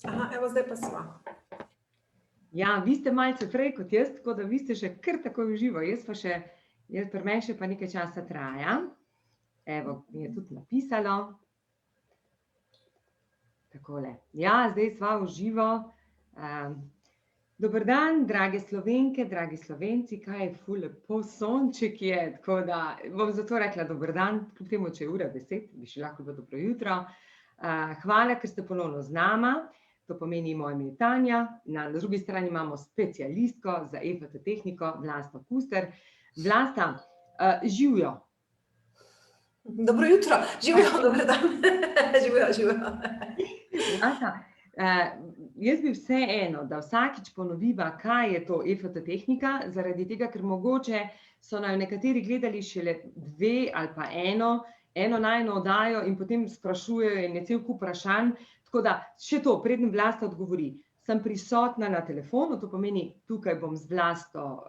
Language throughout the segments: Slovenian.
Aha, evo, zdaj pa sva. Ja, vi ste malce prej kot jaz, tako da vi ste še kar takoj v živo. Pri meni še pa nekaj časa traja. Evo, mi je tudi napisalo. Takole. Ja, zdaj sva v živo. Dober dan, drage Slovenke, dragi Slovenci, kaj je ful lepo sonček je, tako da bom zato rekla dober dan, kljub temu, če je ura 10, bi še lahko bilo dobro jutro. Hvala, ker ste ponovno z nama, to pomeni moje ime je Tanja, na drugi strani imamo specialistko za EFT tehniko, Vlasto Kuster. Vlasta, živjo. Dobro jutro, živjo, dober dan, živjo. Vlasta, jaz bi vseeno, da vsakič ponoviva, kaj je to EFT tehnika, zaradi tega, ker mogoče so naju nekateri gledali šele 2 ali pa eno najino oddajo in potem sprašujejo in je cel kup vprašanj, tako da še to, preden Vlasta odgovori. Sem prisotna na telefonu, to pomeni, tukaj bom z Vlasto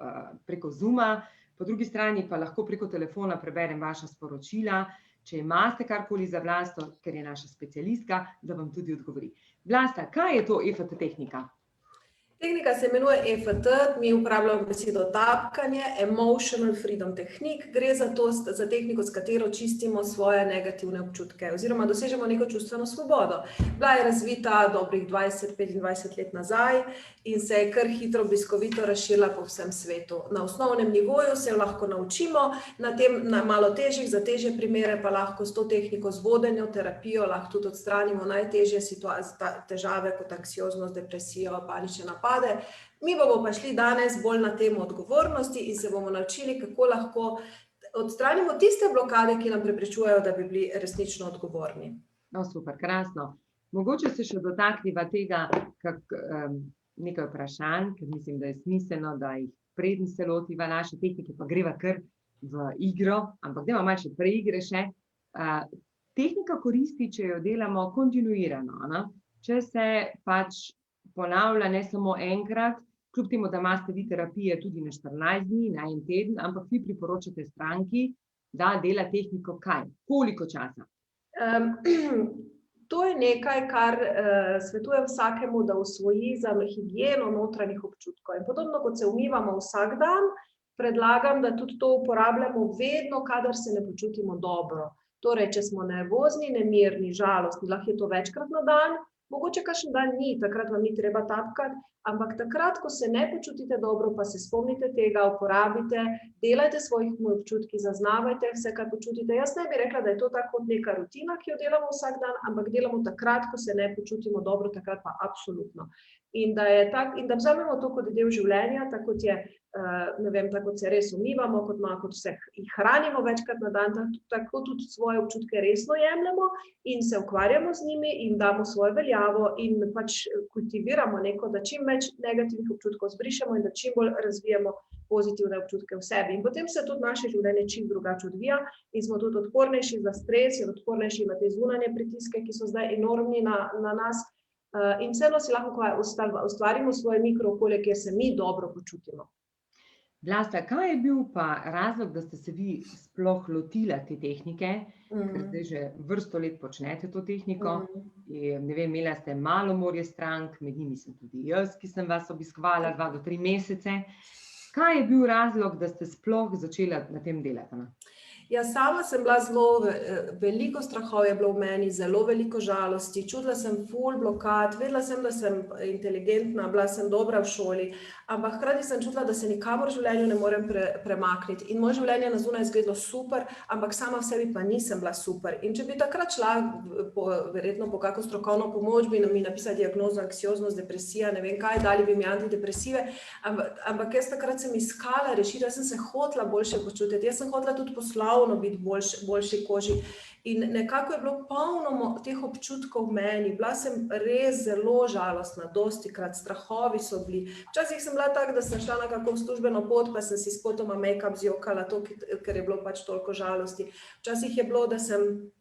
preko Zooma, po drugi strani pa lahko preko telefona preberem vaša sporočila, če imate karkoli za Vlasto, ker je naša specialistka, da vam tudi odgovori. Vlasta, kaj je to EFT tehnika? Tehnika se imenuje EFT, mi uporabljamo besedo tapkanje, Emotional Freedom Technique. Gre za tehniko, s katero čistimo svoje negativne občutke oziroma dosežemo neko čustveno svobodo. Bila je razvita dobrih 20-25 let nazaj in se je kar hitro bliskovito razširila po vsem svetu. Na osnovnem nivoju se jo lahko naučimo, na malo težjih, za težje primere pa lahko s to tehniko z vodenjo, terapijo lahko tudi odstranimo najtežje težave kot anksioznost, depresijo, panične napade. Mi bomo pa šli danes bolj na temo odgovornosti in se bomo naučili, kako lahko odstranimo tiste blokade, ki nam preprečujejo, da bi bili resnično odgovorni. No, super, krasno. Mogoče se še dotakniva tega, nekaj vprašanj, ker mislim, da je smiselno, da jih preden se lotiva naše tehnike, pa greva kar v igro, ampak dajmo malo še preigre še. Tehnika koristi, če jo delamo kontinuirano, ne? Če se pač ponavlja ne samo enkrat, kljub temu, da imate vi terapije tudi na 14 dni, na 1 teden, ampak vi priporočate stranki, da dela tehniko kaj? Koliko časa? To je nekaj, kar svetujem vsakemu, da usvoji za higieno notranjih občutkov. In podobno, kot se umivamo vsak dan, predlagam, da tudi to uporabljamo vedno, kadar se ne počutimo dobro. Torej, če smo nervozni, nemirni, žalostni, lahko je to večkrat na dan, mogoče kakšen dan ni, takrat vam ni treba tapkati, ampak takrat, ko se ne počutite dobro, pa se spomnite tega, uporabite, delajte svojih občutki, zaznavajte vse, kar počutite. Jaz ne bi rekla, da je to tako kot neka rutina, ki jo delamo vsak dan, ampak delamo takrat, ko se ne počutimo dobro, takrat pa absolutno. In da vzamemo to kot del življenja, tako kot je, tako kot se res umivamo, kot se hranimo večkrat na dan, tako tudi svoje občutke resno jemljemo in se ukvarjamo z njimi in damo svojo veljavo in pač kultiviramo neko, da čim več negativnih občutkov zbrišemo in da čim bolj razvijemo pozitivne občutke v sebi. In potem se tudi naše življenje čim drugače odvija in smo tudi odpornejši za stres in odpornejši na te zunanje pritiske, ki so zdaj enormni na nas. In vseeno si lahko ustvarimo svoje mikrookolje, kjer se mi dobro počutimo. Vlasta, kaj je bil pa razlog, da ste se vi sploh lotila te tehnike, ker zdaj že vrsto let počnete to tehniko, in ne vem, imela ste malo morje strank, med njimi sem tudi jaz, ki sem vas obiskovala 2 do 3 mesece. Kaj je bil razlog, da ste sploh začela na tem delati? Ja, sama sem bila zelo, veliko strahov je bilo v meni, zelo veliko žalosti, čutila sem ful blokad, vedela sem, da sem inteligentna, bila sem dobra v šoli, ampak hkrati sem čutila, da se nikamor v življenju ne morem premakniti. In moje življenje na zunaj izgledalo super, ampak sama v sebi pa nisem bila super. In če bi takrat šla verjetno po kakšno strokovno pomoč, bi mi napisala diagnozo anksioznost, depresija, ne vem kaj, dali bi mi antidepresive, ampak jaz takrat sem iskala rešitev, jaz sem se hotela boljše počutiti, jaz sem hotela tudi biti boljši koži. In nekako je bilo polno teh občutkov v meni. Bila sem res zelo žalostna, dostikrat, strahovi so bili. Včasih sem bila tako, da sem šla na kako službeno pot, pa sem si spotoma make-up zjokala, ker je bilo pač toliko žalosti. Včasih je bilo, da sem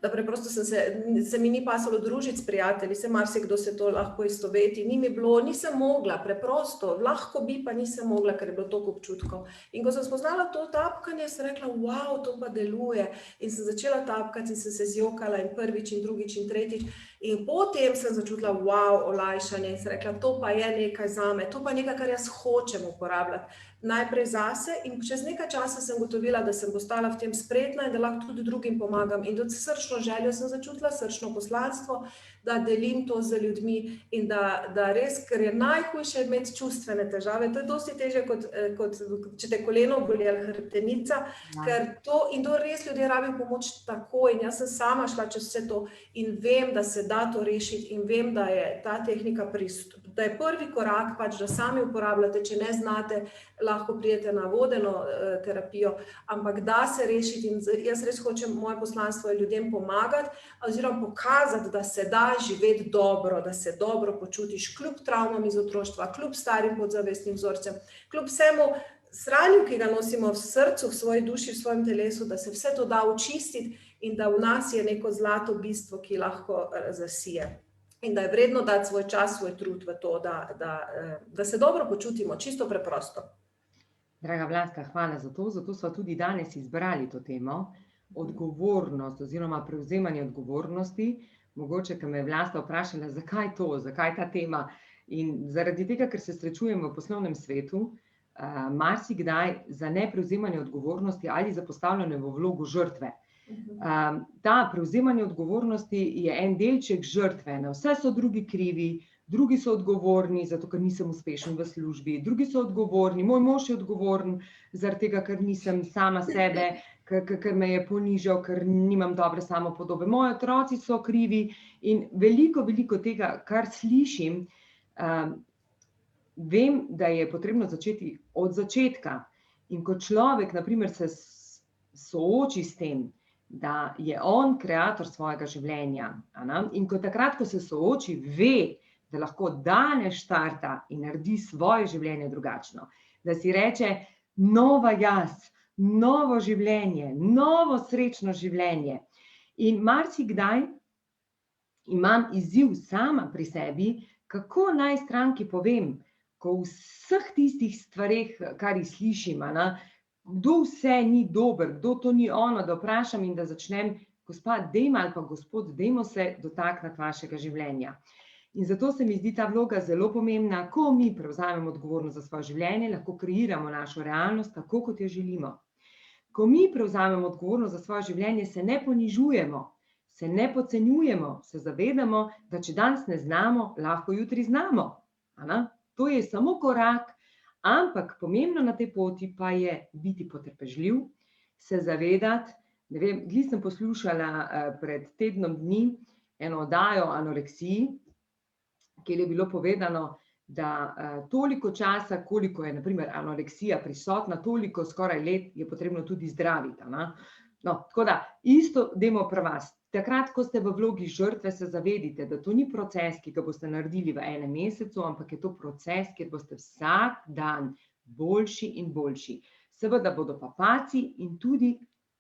da preprosto se mi ni pasalo družiti s prijatelji, se marsikdo se to lahko istoveti, ni mi bilo, nisem mogla, preprosto, lahko bi, pa nisem mogla, ker je bilo toliko občutkov. In ko sem spoznala to tapkanje, sem rekla, wow, to pa deluje. In sem začela tapkati in sem se zjokala in prvič in drugič in tretjič. In potem sem začutila, wow, olajšanje in sem rekla, to pa je nekaj zame, to pa nekaj, kar jaz hočem uporabljati. Najprej zase in čez nekaj časa sem ugotovila, da sem postala v tem spretna in da lahko tudi drugim pomagam. In tudi srčno željo sem začutila, srčno poslanstvo, da delim to z ljudmi in da res, ker je najhujše imeti čustvene težave, to je dosti težje kot če te koleno boli ali hrbtenica, ker to res ljudje rabijo pomoč takoj in jaz sem sama šla čez vse to in vem, da se da to rešiti in vem, da je ta tehnika da je prvi korak pač, da sami uporabljate, če ne znate, lahko prijete na vodeno terapijo, ampak da se rešiti in jaz res hočem, moje poslanstvo je ljudem pomagati oziroma pokazati, da se da živeti dobro, da se dobro počutiš kljub travmam iz otroštva, kljub starim podzavestnim vzorcem, kljub vsemu sranju, ki ga nosimo v srcu, v svoji duši, v svojem telesu, da se vse to da očistiti in da v nas je neko zlato bistvo, ki lahko zasije. In da je vredno dati svoj čas, svoj trud v to, da se dobro počutimo, čisto preprosto. Draga Vlasta, hvala za to. Zato smo tudi danes izbrali to temo, odgovornost oziroma prevzemanje odgovornosti. Mogoče, ko me je Vlasta vprašala, zakaj to, zakaj ta tema. In zaradi tega, ker se srečujem v poslovnem svetu, marsikdaj za neprevzemanje odgovornosti ali za postavljanje v vlogo žrtve. Ta prevzemanje odgovornosti je en delček žrtve, na vse so drugi krivi, drugi so odgovorni, zato ker nisem uspešen v službi, drugi so odgovorni, moj mož je odgovoren, zaradi tega, ker nisem sama sebe, ker me je ponižal, ker nimam dobre samopodobe, moji otroci so krivi in veliko tega, kar slišim, vem, da je potrebno začeti od začetka. In ko človek, na primer, se sooči s tem, da je on kreator svojega življenja, in ko takrat, ko se sooči, ve, da lahko danes štarta in naredi svoje življenje drugačno. Da si reče, nova jaz, novo življenje, novo srečno življenje. In marsikdaj imam izziv sama pri sebi, kako naj stranki povem, ko v vseh tistih stvareh, kar jih slišim, kdo vse ni dober, kdo to ni ono, da vprašam in da začnem, gospa, dejmo ali pa gospod, dejmo se dotakniti vašega življenja. In zato se mi zdi ta vloga zelo pomembna, ko mi prevzamemo odgovornost za svoje življenje, lahko kreiramo našo realnost tako, kot jo želimo. Ko mi prevzamemo odgovornost za svoje življenje, se ne ponižujemo, se ne podcenjujemo, se zavedamo, da če danes ne znamo, lahko jutri znamo. To je samo korak, ampak pomembno na tej poti pa je biti potrpežljiv, se zavedati, ne vem, glih sem poslušala pred tednom dni eno oddajo o anoreksiji, kjer je bilo povedano, da toliko časa, koliko je na primer anoreksija prisotna, toliko skoraj let je potrebno tudi zdraviti. Tako da, isto dajmo pri vas. Takrat, ko ste v vlogi žrtve, se zavedite, da to ni proces, ki ga boste naredili v enem mesecu, ampak je to proces, kjer boste vsak dan boljši in boljši. Seveda bodo pa padci in tudi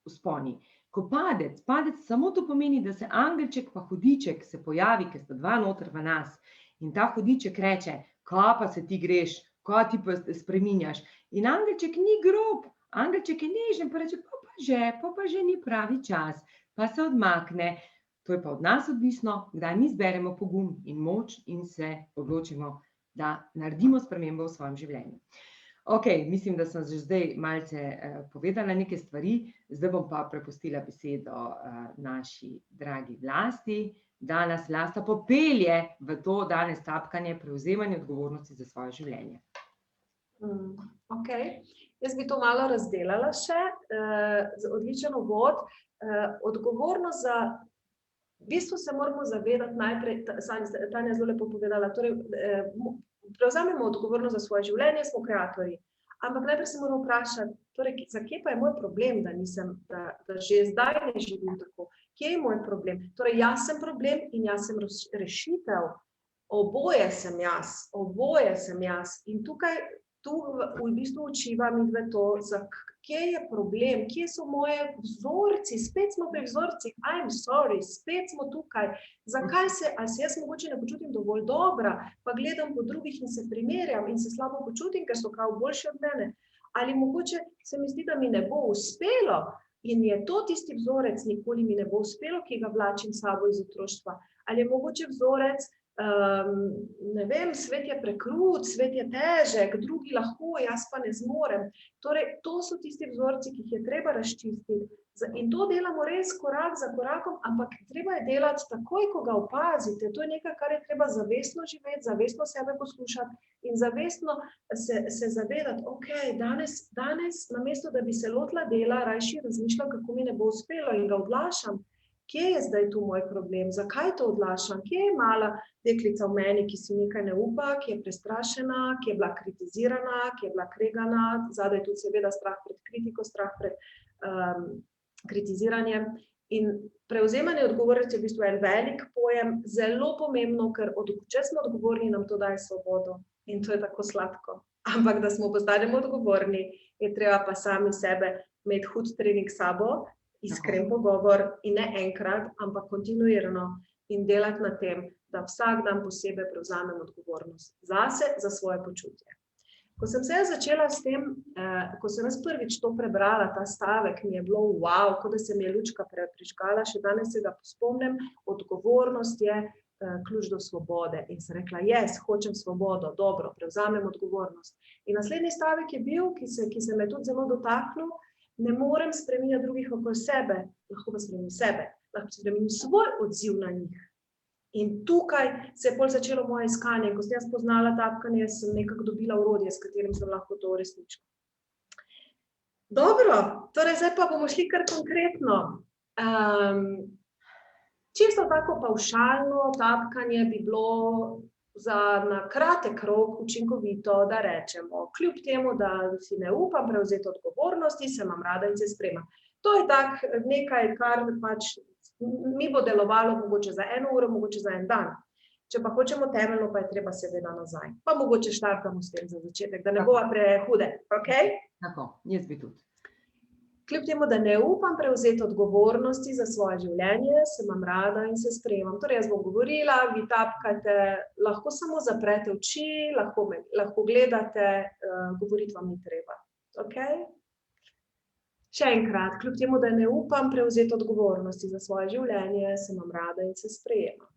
vzponi. Ko padec samo to pomeni, da se angelček pa hudiček se pojavi, ker sta dva noter v nas. In ta hudiček reče, kaj pa se ti greš, kaj ti pa spreminjaš. In angelček ni grob, angelček je nežen, pa reče, pa že ni pravi čas, pa se odmakne. To je pa od nas odvisno, kdaj mi zberemo pogum in moč in se odločimo, da naredimo spremembo v svojem življenju. Ok, mislim, da sem že zdaj malce povedala neke stvari, zdaj bom pa prepustila besedo naši dragi Vlasti, da nas Vlasta popelje v to danes tapkanje, prevzemanje odgovornosti za svoje življenje. Ok, jaz bi to malo razdelala še, odličen uvod. Odgovornost za, v bistvu se moramo zavedati najprej, Tanja zelo lepo povedala, torej prevzamemo odgovornost za svoje življenje, smo kreatorji. Ampak najprej se moramo vprašati, torej, zakaj pa je moj problem, da že zdaj ne živim tako? Kje je moj problem? Torej, jaz sem problem in jaz sem rešitev. Oboje sem jaz. In tukaj tu v bistvu učiva midve to, kje je problem, kje so moje vzorci, spet smo pri vzorcih, I'm sorry, spet smo tukaj, ali se jaz mogoče ne počutim dovolj dobra, pa gledam po drugih in se primerjam in se slabo počutim, ker so kao boljši od mene, ali mogoče se mi zdi, da mi ne bo uspelo in je to tisti vzorec, nikoli mi ne bo uspelo, ki ga vlačim s sabo iz otroštva, ali je mogoče vzorec, ne vem, svet je prekrut, svet je težek, drugi lahko, jaz pa ne zmorem. Torej, to so tisti vzorci, ki jih je treba razčistiti. In to delamo res korak za korakom, ampak treba je delati takoj, ko ga opazite. To je nekaj, kar je treba zavestno živeti, zavestno sebe poslušati in zavestno se zavedati, ok, danes namesto, da bi se lotila dela, rajši razmišljam, kako mi ne bo uspelo in ga odlašam. Kje je zdaj tu moj problem? Zakaj to odlašam? Kje je mala deklica v meni, ki si nekaj ne upa, ki je prestrašena, ki je bila kritizirana, ki je bila kregana, zadaj tudi seveda strah pred kritiko, strah pred kritiziranjem. In prevzemanje odgovornosti je v bistvu en velik pojem, zelo pomembno, ker če smo odgovorni, nam to daje svobodo. In to je tako sladko. Ampak da smo postanemo odgovorni, je treba pa sami sebe imeti hud trening s sabo, iskren pogovor in ne enkrat, ampak kontinuirano in delati na tem, da vsak dan posebej prevzamem odgovornost zase, za svoje počutje. Ko sem se začela s tem, ko sem jaz prvič to prebrala, ta stavek, mi je bilo wow, kot da se mi je lučka prižgala, še danes se ga spomnim, odgovornost je ključ do svobode. In sem rekla, hočem svobodo, dobro, prevzamem odgovornost. In naslednji stavek je bil, ki se me tudi zelo dotaknil, ne morem spreminjati drugih okoli sebe, lahko pa spremenim sebe, lahko spremenim svoj odziv na njih. In tukaj se je bolj začelo moje iskanje. Ko sem jaz poznala tapkanje, sem nekako dobila orodje, s katerim sem lahko to uresničila. Dobro, torej zdaj pa bomo šli kar konkretno. Čisto tako pavšalno tapkanje bi bilo na kratek rok učinkovito, da rečemo, kljub temu, da si ne upam prevzeti odgovornosti, se imam rada in se sprejemam. To je tak nekaj, kar pač mi bo delovalo mogoče za 1 uro, mogoče za 1 dan. Če pa hočemo temeljno, pa je treba seveda nazaj. Pa mogoče štartamo s tem za začetek, da ne bova prehude, ok? Tako, jaz bi tudi. Kljub temu, da ne upam prevzeti odgovornosti za svoje življenje, se imam rada in se sprejemam. Torej, jaz bom govorila, vi tapkate, lahko samo zaprete oči, lahko gledate, govoriti vam ni treba. Ok? Še enkrat, kljub temu, da ne upam prevzeti odgovornosti za svoje življenje, se imam rada in se sprejemam.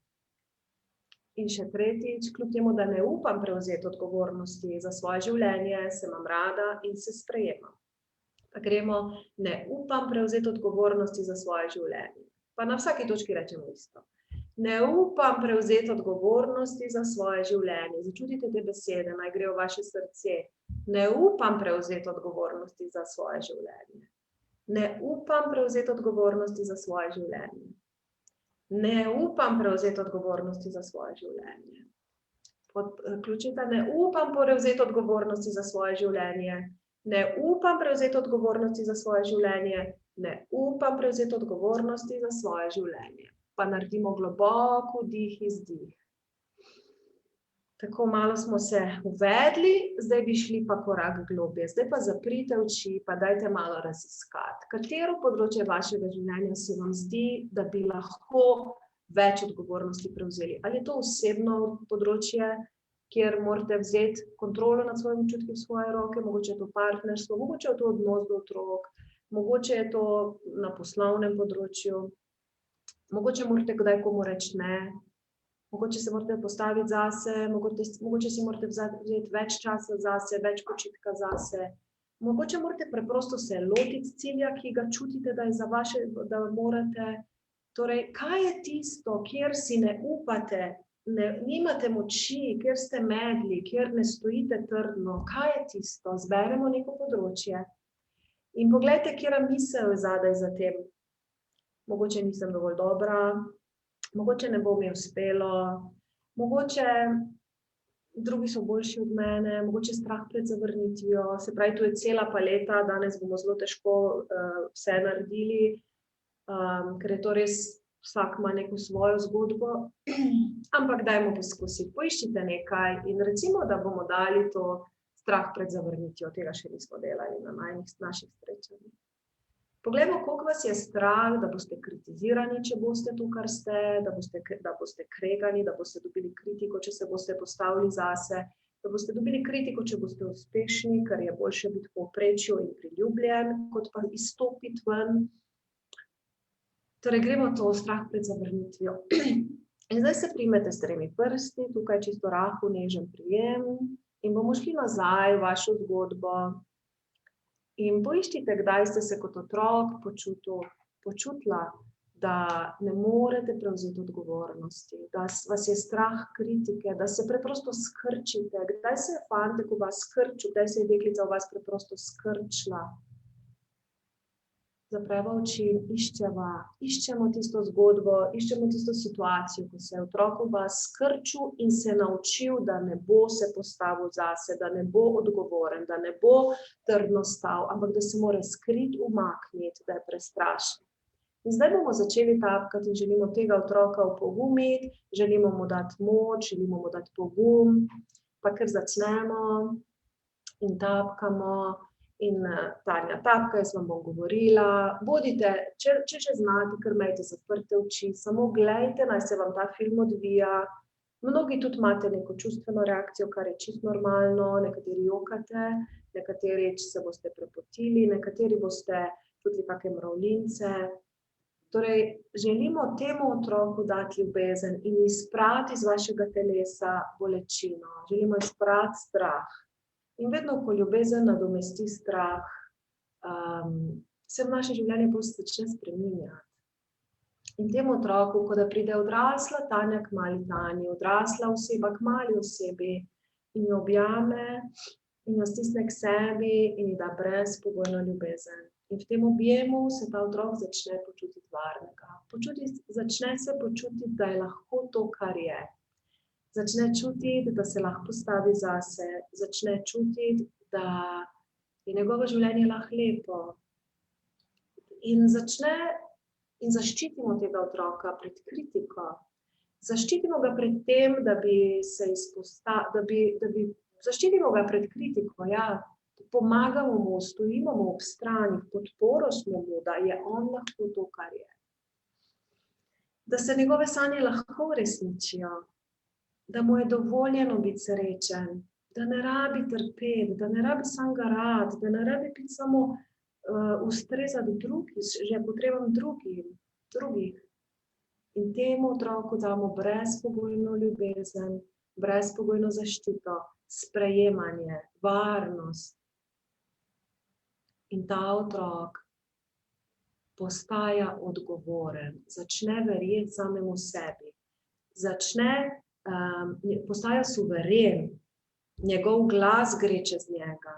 In še tretjič, kljub temu, da ne upam prevzeti odgovornosti za svoje življenje, se imam rada in se sprejemam. Pa gremo, ne upam prevzeti odgovornosti za svoje življenje. Pa na vsaki točki rečemo isto. Ne upam prevzeti odgovornosti za svoje življenje. Začutite te besede, naj gre v vaše srce. Ne upam prevzeti odgovornosti za svoje življenje. Ne upam prevzeti odgovornosti za svoje življenje. Ne upam prevzeti odgovornosti za svoje življenje. Podključite, ne upam prevzeti odgovornosti za svoje življenje. Ne upam prevzeti odgovornosti za svoje življenje, ne upam prevzeti odgovornosti za svoje življenje. Pa naredimo globok vdih, izdih. Tako malo smo se uvedli, zdaj bi šli pa korak globje. Zdaj pa zaprite oči, pa dajte malo raziskati. Katero področje vašega življenja se vam zdi, da bi lahko več odgovornosti prevzeli? Ali je to osebno področje, kjer morate vzeti kontrolo nad svojimi občutki v svoje roke, mogoče je to partnerstvo, mogoče je to odnos do otrok, mogoče je to na poslovnem področju, mogoče morate kdaj komu reči ne, mogoče se morate postaviti zase, mogoče si morate vzeti več časa zase, več počitka zase, mogoče morate preprosto se lotiti cilja, ki ga čutite, da je za vaše, da morate. Torej, kaj je tisto, kjer si ne upate, nimate moči, kjer ste medli, kjer ne stojite trdno, kaj je tisto? Zberemo neko področje in poglejte, katera misel je zadaj za tem. Mogoče nisem dovolj dobra, mogoče ne bo mi uspelo, mogoče drugi so boljši od mene, mogoče strah pred zavrnitvijo, se pravi, tu je cela paleta, danes bomo zelo težko vse naredili, ker je to res, vsak ima neko svojo zgodbo, ampak dajmo poskusiti, poiščite nekaj in recimo, da bomo dali to strah pred zavrnitvijo, tega še nismo delali na naših srečanjih. Poglejmo, koliko vas je strah, da boste kritizirani, če boste to, kar ste, da boste kregani, da boste dobili kritiko, če se boste postavili zase, da boste dobili kritiko, če boste uspešni, ker je boljše biti v povprečju in priljubljen, kot pa izstopiti ven. Torej, gremo to strah pred zavrnitvijo. In zdaj se primete s 3 prsti, tukaj čisto rahel, nežen prijem in bomo šli nazaj v vašo zgodbo. In poiščite, kdaj ste se kot otrok počutila, da ne morete prevzeti odgovornosti, da vas je strah kritike, da se preprosto skrčite. Kdaj se je fantek v vas skrčil, kdaj se je deklica v vas preprosto skrčila. Zapreva oči, iščemo tisto zgodbo, iščemo tisto situacijo, ko se je otrok v vas skrčil in se naučil, da ne bo se postavil zase, da ne bo odgovoren, da ne bo trdno stal, ampak da se mora skriti, umakniti, da je prestrašen. In zdaj bomo začeli tapkati in želimo tega otroka opogumiti, želimo mu dati moč, želimo mu dati pogum, pa ker začnemo in tapkamo. In Tanja tapka, jaz vam bom govorila, bodite, če že znate, kar imejte zaprte oči, samo gledajte, naj se vam ta film odvija. Mnogi tudi imate neko čustveno reakcijo, kar je čisto normalno, nekateri jokate, nekateri se boste prepotili, nekateri boste čutili kakšne mravljince. Torej, želimo temu otroku dati ljubezen in izprati iz vašega telesa bolečino, želimo izprati strah. In vedno, ko ljubezen nadomesti strah, se v naše življenje bolj začne spreminjati. In temu otroku, ko da pride odrasla Tanja k mali Tanji, odrasla oseba k mali osebi in jo objame in jo stisne k sebi in ji da brezpogojno ljubezen. In v tem objemu se ta otrok začne počutiti varnega. Začne se počutiti, da je lahko to, kar je. Začne čutiti, da se lahko postavi zase, začne čutiti, da je njegovo življenje lahko lepo. In zaščitimo tega otroka pred kritiko. Zaščitimo ga pred tem, da bi se zaščitimo ga pred kritiko, ja. Pomagamo mu, stojimo mu ob strani, podporo smo mu, da je on lahko to, kar je. Da se njegove sanje lahko uresničijo. Da mu je dovoljeno biti srečen, da ne rabi trpeti, da ne rabi samo garati, da ne rabi biti samo ustrezati že potrebam drugih. In temu otroku damo brezpogojno ljubezen, brezpogojno zaščito, sprejemanje, varnost. In ta otrok postaja odgovoren, začne verjeti samemu sebi, postaja suveren, njegov glas gre čez njega.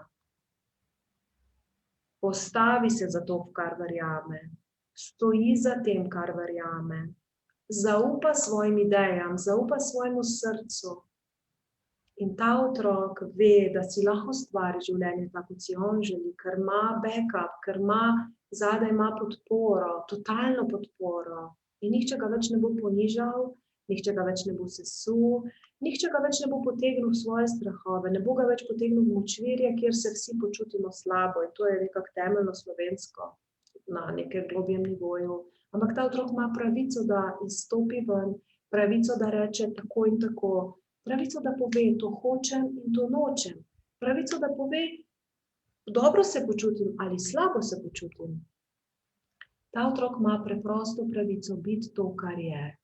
Postavi se za to, v kar verjame, stoji za tem, kar verjame, zaupa svojim idejam, zaupa svojemu srcu. In ta otrok ve, da si lahko ustvari življenje tako, kot si on želi, ker ima backup, ker zadaj ima podporo, totalno podporo. In nihče ga več ne bo ponižal, nihče ga več ne bo sesul, nihče ga več ne bo potegnil v svoje strahove, ne bo ga več potegnil v močvirje, kjer se vsi počutimo slabo. In to je nekako temeljno slovensko na nekem globjem nivoju. Ampak ta otrok ima pravico, da izstopi ven, pravico, da reče tako in tako, pravico, da pove, to hočem in to nočem, pravico, da pove, dobro se počutim ali slabo se počutim. Ta otrok ima preprosto pravico biti to, kar je.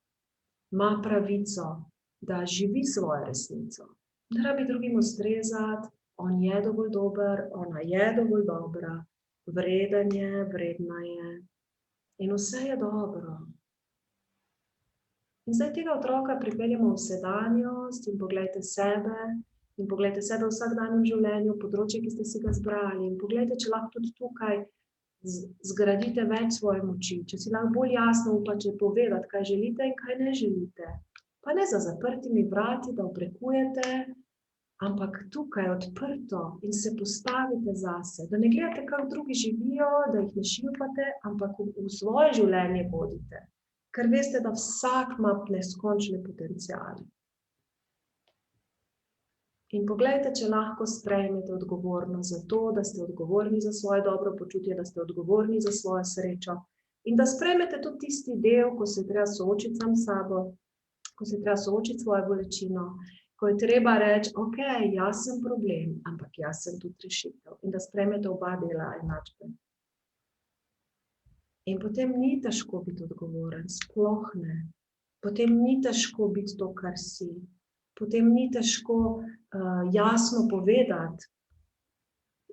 Ima pravico, da živi svojo resnico. Ne rabi drugim ustrezati, on je dovolj dober, ona je dovolj dobra, vreden je, vredna je in vse je dobro. In zdaj tega otroka pripeljemo v sedanjost in poglejte sebe v vsakdanjem življenju, področje, ki ste si ga zbrali. In poglejte, če lahko tudi tukaj zgradite več svoje moči, če si lahko bolj jasno upate povedati, kaj želite in kaj ne želite. Pa ne za zaprtimi vrati, da obrekujete, ampak tukaj odprto in se postavite zase, da ne gledate, kako drugi živijo, da jih ne šilpate, ampak v svoje življenje vodite, ker veste, da vsak ima neskončne potenciale. In poglejte, če lahko sprejmete odgovornost za to, da ste odgovorni za svoje dobro počutje, da ste odgovorni za svojo srečo in da sprejmete tudi tisti del, ko se treba soočiti sam s sabo, ko se treba soočiti svojo bolečino, ko je treba reči, ok, jaz sem problem, ampak jaz sem tudi rešitev. In da sprejmete oba dela enačbe. In potem ni težko biti odgovoren, sploh ne. Potem ni težko biti to, kar si. Potem ni težko jasno povedati.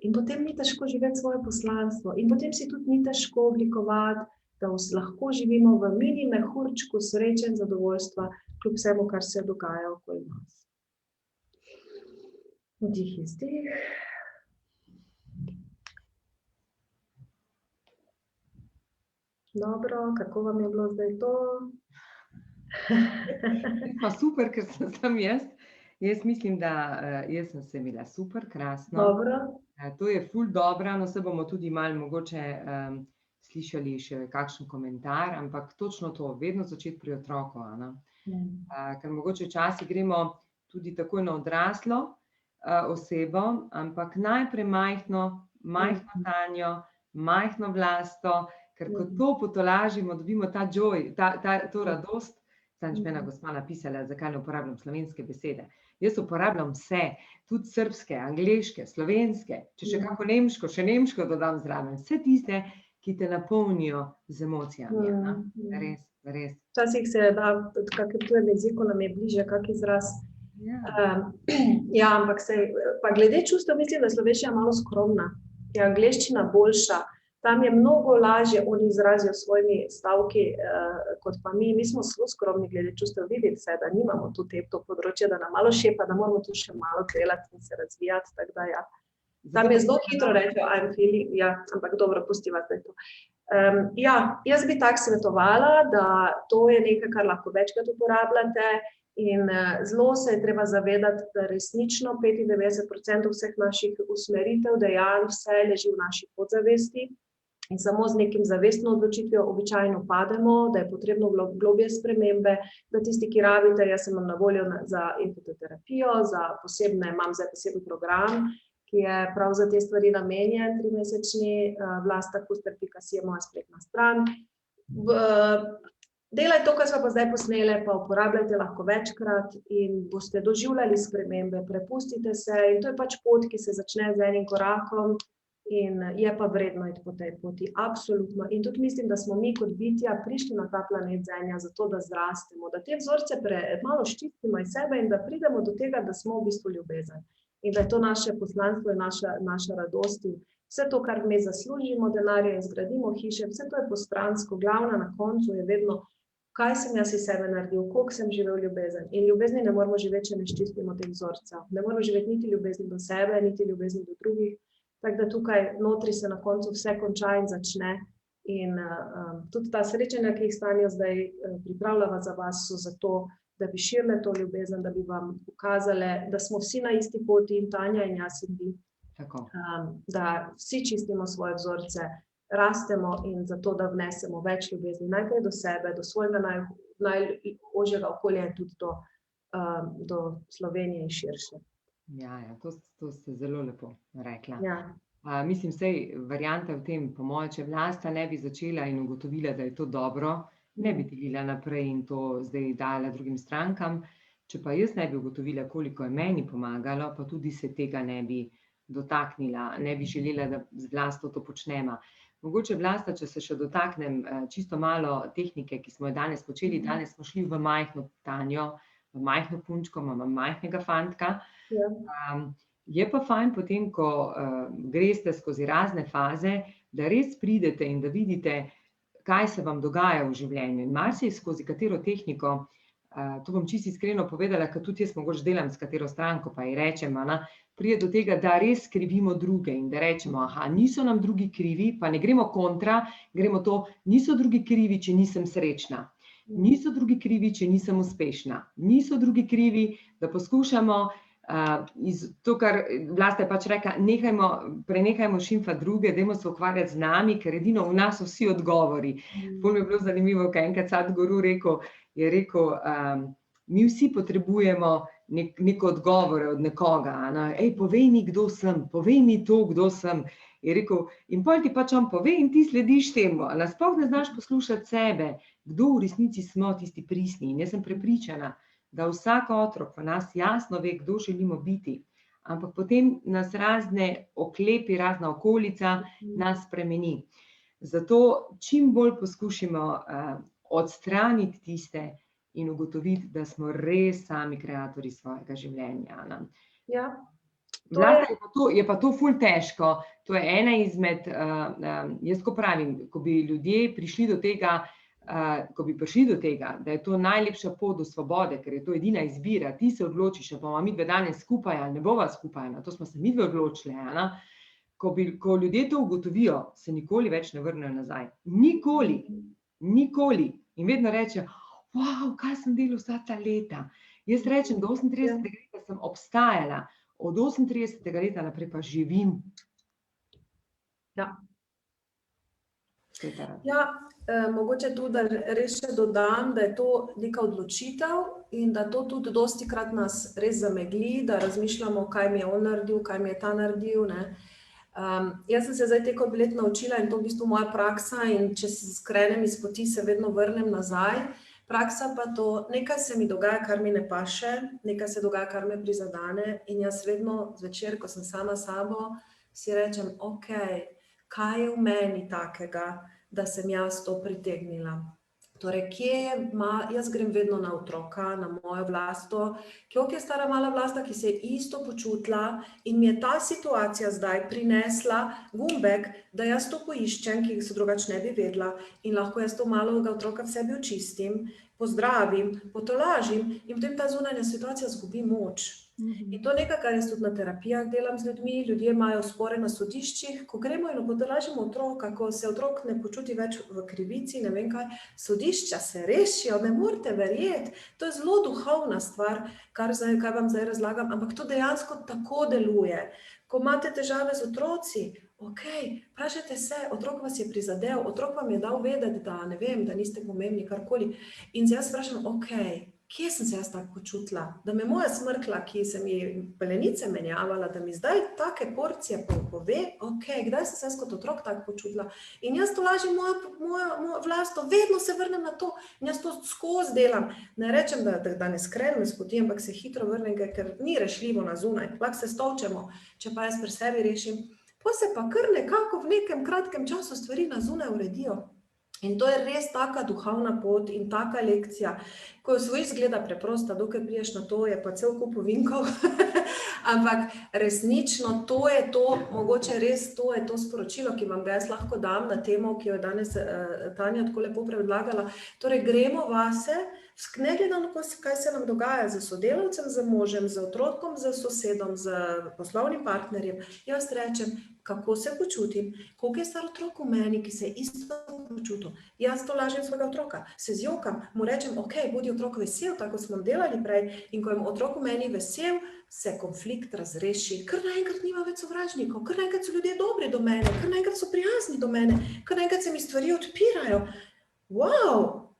In potem ni težko živeti svoje poslanstvo. In potem si tudi ni težko oblikovati, da lahko živimo v mini mehurčku sreče in zadovoljstva, kljub vsemu, kar se dogaja okoli nas. Vdih, izdih. Dobro, kako vam je bilo zdaj to? Pa super, ker sem jaz. Jaz mislim, da jaz sem se imela super, krasno. Dobro. To je ful dobro, no se bomo tudi malo mogoče slišali še kakšen komentar, ampak točno to, vedno začeti pri otroku, Ana. Ker mogoče včasih gremo tudi takoj na odraslo osebo, ampak najprej majhno Tanjo, majhno Vlasto, ker ko to potolažimo, dobimo ta joy, to radost. Sanč mena gospa napisala, zakaj ne uporabljam slovenske besede. Jaz uporabljam vse, tudi srbske, angleške, slovenske, če še kako nemško, še nemško dodam zraven. Vse tiste, ki te napolnijo z emocijami. Res, res. Včasih se da, tudi kakor tujem jeziku nam je bliže, kak izraz. Ja, ampak pa glede čustev mislim, da slovenščina malo skromna. Je angleščina boljša. Tam je mnogo lažje, oni izrazijo svojimi stavki, kot pa mi. Mi smo zelo skromni glede čustev, vidim se, da nimamo to področje, da nam malo šepa, da moramo tu še malo delati in se razvijati, tako da ja. Tam je zelo hitro reči, I'm feeling, ja, ampak dobro, pustiva zdaj to. Ja, jaz bi tako svetovala, da to je nekaj, kar lahko večkrat uporabljate in zelo se je treba zavedati, da resnično 95% vseh naših usmeritev, dejanj, vse leži v naši podzavesti. In samo z nekim zavestno odločitvijo običajno pademo, da je potrebno globje spremembe, da tisti, ki rabite, jaz sem vam na voljo za infoterapijo, imam zdaj poseben program, ki je prav za te stvari namenjen, 3-mesečni, vlastakuster.si je moja spletna stran. Delaj to, kar smo pa zdaj posnele, pa uporabljajte lahko večkrat in boste doživljali spremembe, prepustite se in to je pač pot, ki se začne z enim korakom. In je pa vredno iti po tej poti, absolutno. In tudi mislim, da smo mi kot bitja prišli na ta planet Zemlja zato, da zrastemo, da te vzorce malo ščistimo iz sebe in da pridemo do tega, da smo v bistvu ljubezen. In da je to naše poslanstvo in naša radost. In vse to, kar mi zaslužimo, denarje, zgradimo hiše, vse to je postransko. Glavna na koncu je vedno, kaj sem jaz iz sebe naredil, koliko sem živel ljubezen. In ljubezni ne moramo živeti, če ne ščistimo teh vzorcev. Ne moramo živeti niti ljubezni do sebe, niti ljubezni do drugih. Tako da tukaj notri se na koncu vse konča in začne. In tudi ta srečanja, ki jih Stanja zdaj pripravljava za vas, so zato, da bi širile to ljubezen, da bi vam pokazale, da smo vsi na isti poti, in Tanja in jaz in vi. Tako. Da vsi čistimo svoje vzorce, rastemo in zato, da vnesemo več ljubezni, najprej do sebe, do svojega najožjega okolja in tudi do Slovenije in širše. Ja, to ste zelo lepo rekla. Ja. Mislim, sej varianta v tem, po moje, če Vlasta ne bi začela in ugotovila, da je to dobro, ne bi delila naprej in to zdaj dala drugim strankam. Če pa jaz ne bi ugotovila, koliko je meni pomagalo, pa tudi se tega ne bi dotaknila, ne bi želela, da z Vlasto to počnemo. Mogoče Vlasta, če se še dotaknem čisto malo tehnike, ki smo jo danes počeli, danes smo šli v majhno Tanjo, v majhno punčko, imamo majhnega fantka. Je pa fajn potem, ko greste skozi razne faze, da res pridete in da vidite, kaj se vam dogaja v življenju. In marsikaj skozi katero tehniko, to bom čisto iskreno povedala, ker tudi jaz mogoče delam s katero stranko, pa ji rečem, pride do tega, da res krivimo druge in da rečemo, niso nam drugi krivi, pa ne gremo kontra, gremo to, niso drugi krivi, če nisem srečna. Niso drugi krivi, če nisem uspešna. Niso drugi krivi, da poskušamo to, kar Vlasta je pač rekla, prenehajmo šimfati druge, dajmo se ukvarjati z nami, ker edino v nas so vsi odgovori. Bolj mi je bilo zanimivo, kaj enkrat Sadhguru je rekel, mi vsi potrebujemo nek odgovore od nekoga, ej, povej mi, kdo sem, povej mi to, kdo sem. Je rekel, in pol ti pač on pove in ti slediš temu, sploh ne znaš poslušati sebe, kdo v resnici smo tisti pristni. In jaz sem prepričana, da vsak otrok v nas jasno ve, kdo želimo biti, ampak potem nas razne oklepi, razna okolica nas spremeni. Zato čim bolj poskušamo odstraniti tiste in ugotoviti, da smo res sami kreatorji svojega življenja. Ja. Je pa to ful težko. To je ena izmed, jaz ko pravim, ko bi ljudje prišli do tega, da je to najlepša pot do svobode, ker je to edina izbira, ti se odločiš, ali bomo midve danes skupaj ali ne bova skupaj, to smo se midve odločili. Ko ljudje to ugotovijo, se nikoli več ne vrnejo nazaj. Nikoli. In vedno rečejo, wow, kaj sem delal vsa ta leta. Jaz rečem, do 38. leta sem obstajala, od 38. leta naprej pa živim. Ja. Ja, mogoče tudi, da res še dodam, da je to neka odločitev in da to tudi dostikrat nas res zamegli, da razmišljamo, kaj mi je on naredil, kaj mi je ta naredil, ne. Jaz sem se zdaj tekom let naučila in to v bistvu moja praksa in če se skrenem iz poti, se vedno vrnem nazaj. Praksa pa to, nekaj se mi dogaja, kar mi ne paše, nekaj se dogaja, kar me prizadene in jaz vedno zvečer, ko sem sama s sabo, si rečem, okej, kaj je v meni takega, da sem jaz to pritegnila. Torej, jaz grem vedno na otroka, na mojo Vlasto, koliko je stara mala Vlasta, ki se je isto počutila in mi je ta situacija zdaj prinesla gumbek, da jaz to poiščem, ki se drugače ne bi vedela in lahko jaz to malega otroka v sebi očistim, pozdravim, potolažim in potem ta zunanja situacija izgubi moč. In to je nekaj, kar jaz tudi na terapijah delam z ljudmi, ljudje imajo spore na sodiščih, ko gremo in potolažimo otroka, ko se otrok ne počuti več v krivici, ne vem kaj, sodišča se rešijo, ne morete verjeti, to je zelo duhovna stvar, kaj vam zdaj razlagam, ampak to dejansko tako deluje. Ko imate težave z otroci, okej, vprašajte se, otrok vas je prizadel, otrok vam je dal vedeti, da ne vem, da niste pomembni, karkoli. In se jaz vprašam, okej, kje sem se jaz tako počutila? Da me moja smrkla, ki sem ji pelenice menjavala, da mi zdaj take porcije pove, okej, kdaj sem se jaz kot otrok tako počutila? In jaz tolažim mojo Vlasto, vedno se vrnem na to in jaz to skozi delam. Ne rečem, da ne skrenem iz poti, ampak se hitro vrnem, ker ni rešljivo na zunaj, lahko se stolčemo, če pa jaz pri sebi rešim. Pa se pa kar nekako v nekem kratkem času stvari na zunaj uredijo. In to je res taka duhovna pot in taka lekcija, ko jo izgleda preprosta, dokaj priješ na to, je pa cel kup ovinkov, ampak resnično to je to, mogoče res to je to sporočilo, ki vam ga jaz lahko dam na temo, ki jo je danes Tanja tako lepo predlagala. Torej, gremo vase, ne glede na to, kaj se nam dogaja z sodelavcem, z možem, z otrokom, z sosedom, z poslovnim partnerjem. Jaz rečem, kako se počutim, koliko je star otrok v meni, ki se je isto počutil. Jaz to lažem svojega otroka, se zjokam, mu rečem, okej, bodi otrok vesel, tako smo delali prej, in ko je otrok v meni vesel, se konflikt razreši, ker naenkrat nima več sovražnikov, ker naenkrat so ljudje dobri do mene, ker naenkrat so prijazni do mene, ker naenkrat se mi stvari odpirajo. Wow!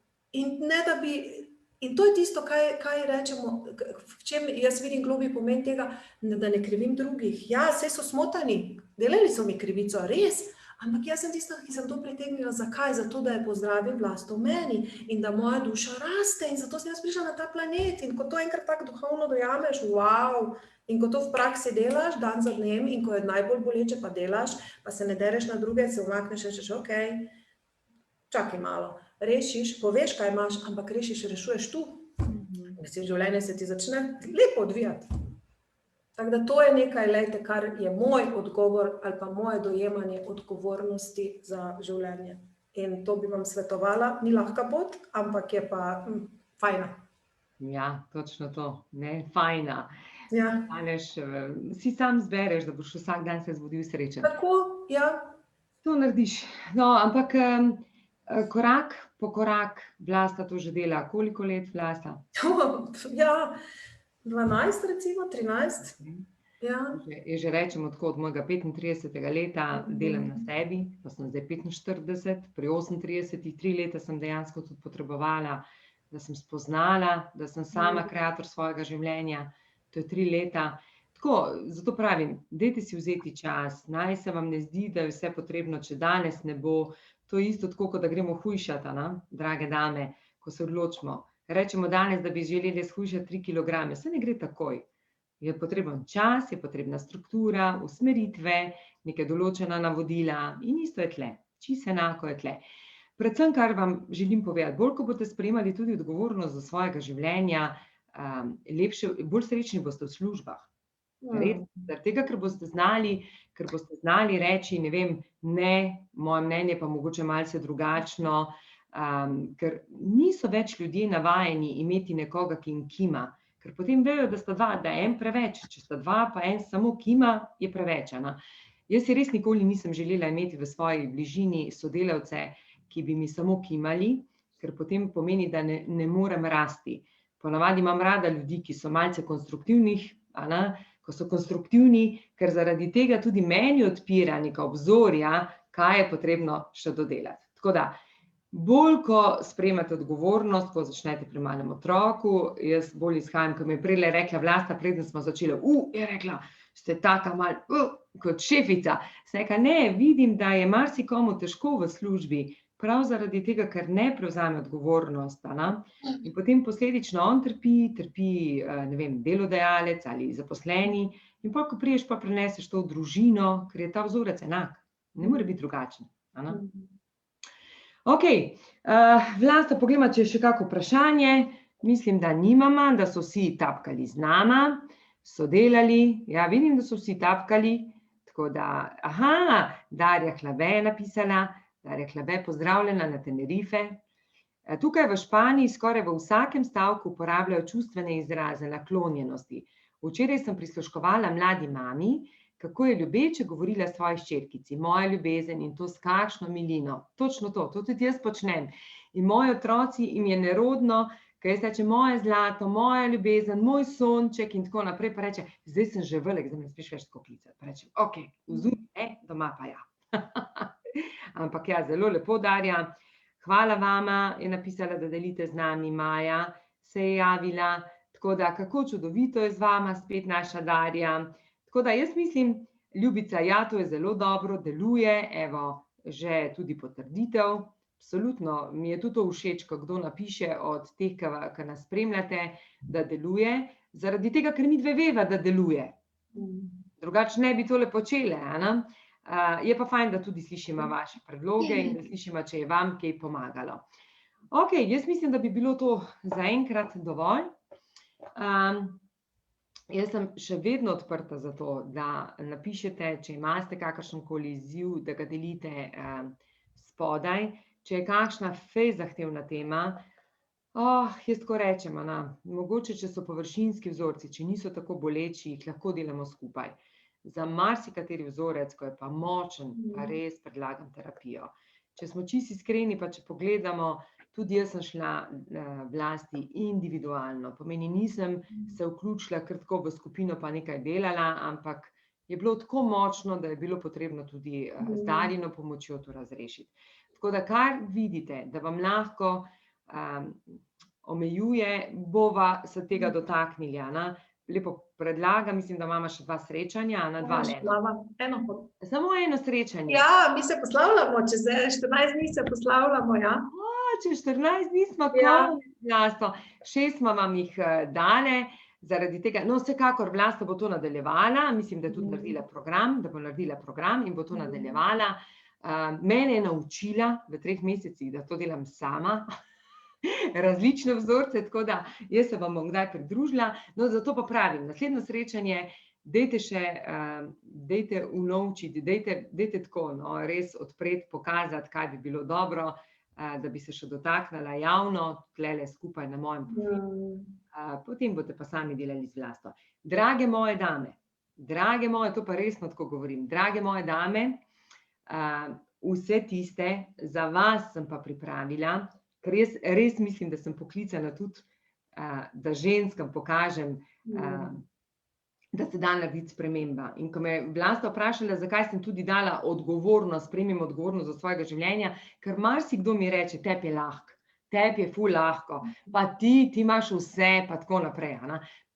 In to je tisto, kaj rečemo, v čem jaz vidim globlji pomen tega, da ne krivim drugih. Ja, saj so smotani, delali so mi krivico, res, ampak jaz sem tista, ki sem to pritegnila. Zakaj? Zato, da je pozdravim Vlasto v meni in da moja duša raste in zato sem jaz prišla na ta planet. In ko to enkrat tako duhovno dojameš, wow, in ko to v praksi delaš dan za dnem in ko je najbolj boleče pa delaš, pa se ne dereš na druge, se umakneš in rečeš, okej, čakaj malo. Rešiš, poveš, kaj imaš, ampak rešuješ tu. Življenje se ti začne lepo odvijati. Tako da to je nekaj, lejte, kar je moj odgovor ali pa moje dojemanje odgovornosti za življenje. In to bi vam svetovala, ni lahka pot, ampak je pa fajna. Ja, točno to, ne, fajna. Ja. Si sam zbereš, da boš vsak dan se zbudil srečen. Tako, ja. To narediš. No, ampak korak po korak Vlasta to že dela. Koliko let Vlasta? Ja, 12 recimo, 13. Ja. Jaz že rečem, od mojega 35. leta delam na sebi, pa sem zdaj 45, pri 38, 3 leta sem dejansko tudi potrebovala da sem spoznala, da sem sama kreator svojega življenja, to je 3 leta. Tako, zato pravim, dajte si vzeti čas, naj se vam ne zdi, da je vse potrebno, če danes ne bo. To je isto tako, kot da gremo hujšati, drage dame, ko se odločimo. Rečemo danes, da bi želeli shujšati 3 kilograme, se ne gre takoj. Je potreben čas, je potrebna struktura, usmeritve, neke določena navodila in isto je tle, čisto enako je tle. Predvsem, kar vam želim povedati, bolj ko boste sprejemali tudi odgovornost za svojega življenja, bolj srečni boste v službah. Res, zaradi tega, ker boste znali reči, ne vem, ne, moje mnenje pa mogoče malce drugačno, ker niso več ljudje navajeni imeti nekoga, ki jim kima, ker potem vejo, da sta dva, da je en preveč, če sta dva, pa en samo kima, je preveč. Jaz si res nikoli nisem želela imeti v svoji bližini sodelavce, ki bi mi samo kimali, ker potem pomeni, da ne morem rasti. Ponavadi imam rada ljudi, ki so malce konstruktivnih, ko so konstruktivni, ker zaradi tega tudi meni odpira neka obzorja, kaj je potrebno še dodelati. Tako da, bolj, ko sprejmete odgovornost, ko začnete pri malem otroku, jaz bolj izhajam, ko mi je prej rekla Vlasta, preden smo začeli, je rekla, ste taka mal, kot šefica. Sem rekla, ne, vidim, da je marsikomu težko v službi, prav zaradi tega, ker ne prevzame odgovornost. In potem posledično on trpi, ne vem, delodajalec ali zaposleni, in potem, ko priješ, pa preneseš to v družino, ker je ta vzorec enak, ne more biti drugačen. Ok, Vlasta, poglejmo, če je še kako vprašanje. Mislim, da nimamo, da so vsi tapkali z nama, so delali. Ja, vidim, da so vsi tapkali. Tako da, Darja Hlabe je napisala. Darja Hlabe, pozdravljena na Tenerife. Tukaj v Španiji skoraj v vsakem stavku uporabljajo čustvene izraze naklonjenosti. Včeraj sem prisluškovala mladi mami, kako je ljubeče govorila svoji hčerkici, moja ljubezen in to s kakšno milino. Točno to tudi jaz počnem. In moji otroci jim je nerodno, ker jaz rečem, moje zlato, moja ljubezen, moj sonček in tako naprej, pa reče, zdaj sem že velik, zdaj me spiš več tako klicati. Pa rečem, ok, vzumi, doma pa ja. Ampak ja, zelo lepo, Darja. Hvala vama, je napisala, da delite z nami, Maja se je javila. Tako da, kako čudovito je z vama spet naša Darja. Tako da jaz mislim, Ljubica, ja, to je zelo dobro, deluje, evo, že tudi potrditev. Absolutno, mi je tudi to všeč, ko kdo napiše od teh, ki nas spremljate, da deluje, zaradi tega, ker mi dve veva, da deluje. Drugače ne bi tole počele, je pa fajn, da tudi slišimo vaše predloge in da slišimo, če je vam kaj pomagalo. Ok, jaz mislim, da bi bilo to zaenkrat dovolj. Jaz sem še vedno odprta za to, da napišete, če imate kakršenkoli izziv, da ga delite spodaj. Če je kakšna fej zahtevna tema, jaz tako rečem, mogoče, če so površinski vzorci, če niso tako boleči, jih lahko delamo skupaj. Za marsikateri vzorec, ko je pa močen, pa res predlagam terapijo. Če smo čisto iskreni, pa če pogledamo, tudi jaz sem šla Vlasti individualno, pomeni nisem se vključila kar tako v skupino pa nekaj delala, ampak je bilo tako močno, da je bilo potrebno tudi z Darjino pomočjo to razrešiti. Tako da kar vidite, da vam lahko omejuje, bova se tega dotaknili, lepo predlagam, mislim, da imamo še 2 srečanja, 2 eno. Samo eno srečanje. Ja, mi se poslavljamo, čez 14 dni se poslavljamo, ja. Čez 14 dni smo Vlasto. 6 smo vam jih dale, zaradi tega, no vsekakor Vlasta bo to nadaljevala, mislim, da je tudi naredila program, in bo to nadaljevala. Mene je naučila v 3 mesecih, da to delam sama, različne vzorce, tako da jaz se vam bom kdaj pridružila. No, zato pa pravim, naslednje srečanje, dajte unovčiti, dajte tako, res odpreti, pokazati, kaj bi bilo dobro, da bi se še dotaknila javno, tlele skupaj na mojem profilu. Potem boste pa sami delali z Vlasto. Drage moje dame, to pa resno tako govorim, drage moje dame, vse tiste, za vas sem pa pripravila, ker jaz res mislim, da sem poklicana tudi, da ženskam pokažem, da se da narediti sprememba. In ko me je Vlasta vprašala, zakaj sem tudi dala odgovornost, sprejmem odgovornost za svojega življenja, ker marsikdo mi reče, tebi je lahko, tebi je ful lahko, pa ti imaš vse, pa tako naprej.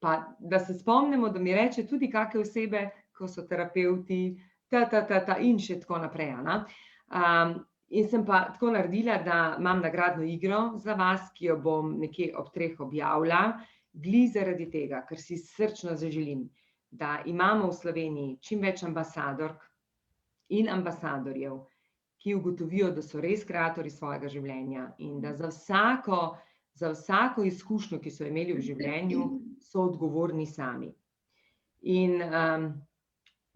Pa da se spomnimo, da mi reče tudi kakšne osebe, ko so terapevti, in še tako naprej. In sem pa tako naredila, da imam nagradno igro za vas, ki jo bom nekje ob 3 objavila, glih zaradi tega, ker si srčno zaželim, da imamo v Sloveniji čim več ambasadork in ambasadorjev, ki ugotovijo, da so res kreatorji svojega življenja in da za vsako izkušnjo, ki so imeli v življenju, so odgovorni sami. In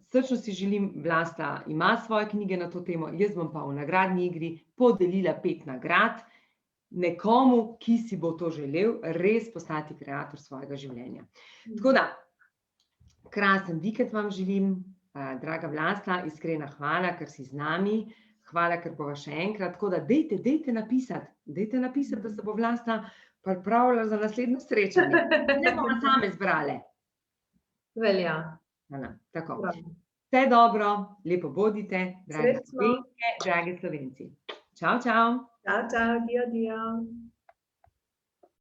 srčno si želim, Vlasta ima svoje knjige na to temo, jaz bom pa v nagradni igri podelila 5 nagrad nekomu, ki si bo to želel, res postati kreator svojega življenja. Tako da, krasen vikend vam želim, draga Vlasta, iskrena hvala, ker si z nami, hvala, ker bova še enkrat, tako da dejte napisati, da se bo Vlasta pripravila za naslednjo srečanje. Ne bomo same zbrale. Velja. Tako. Prav. Vse dobro, lepo bodite, dragi Srečno. Slovenke, dragi Slovenci. Čau, čau. Čau, čau, dio, dio.